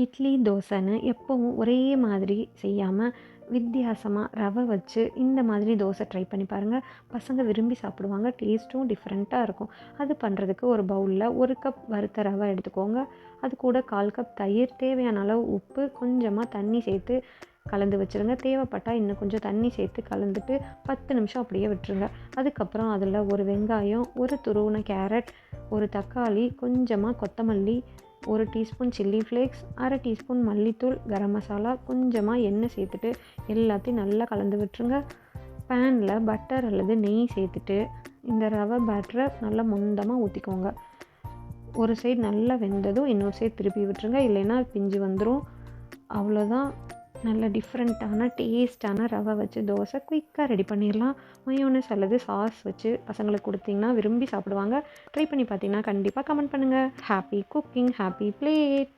இட்லி, தோசைன்னு எப்பவும் ஒரே மாதிரி செய்யாம, வித்தியாசமா ரவை வச்சு இந்த மாதிரி தோசை ட்ரை பண்ணி பாருங்க. பசங்க விரும்பி சாப்பிடுவாங்க. டேஸ்ட்டும் டிஃப்ரெண்ட்டா இருக்கும். அது பண்ணுறதுக்கு ஒரு பவுல்ல 1 கப் வறுத்த ரவை எடுத்துக்கோங்க. அது கூட 1/4 கப் தயிர், தேவையான அளவு உப்பு, கொஞ்சமா தண்ணி சேர்த்து கலந்து வச்சுருங்க. தேவைப்பட்டா இன்னும் கொஞ்சம் தண்ணி சேர்த்து கலந்துட்டு 10 நிமிஷம் அப்படியே விட்டுருங்க. அதுக்கப்புறம் அதில ஒரு வெங்காயம், ஒரு துருவின கேரட், ஒரு தக்காளி, கொஞ்சமா கொத்தமல்லி, 1 டீஸ்பூன் சில்லி ஃப்ளேக்ஸ், 1/2 டீஸ்பூன் மல்லித்தூள், கரம் மசாலா, கொஞ்சமா எண்ணெய் சேர்த்துட்டு எல்லாத்தையும் நல்லா கலந்து விட்டுருங்க. பேனில் பட்டர் அல்லது நெய் சேர்த்துட்டு இந்த ரவை பேட்டரை நல்லா மொந்தமாக ஊற்றிக்கோங்க. ஒரு சைடு நல்லா வெந்ததும் இன்னொரு சைடு திருப்பி விட்டுருங்க. இல்லைன்னா பிஞ்சு வந்துடும். அவ்வளோதான். நல்ல டிஃப்ரெண்ட்டான டேஸ்ட்டான ரவை வச்சு தோசை குயிக்காக ரெடி பண்ணிடலாம். மயோனஸ் அல்லது சாஸ் வச்சு பசங்களுக்கு கொடுத்தீங்கன்னா விரும்பி சாப்பிடுவாங்க. ட்ரை பண்ணி பார்த்தீங்கன்னா கண்டிப்பாக கமெண்ட் பண்ணுங்கள். Happy cooking, happy plate.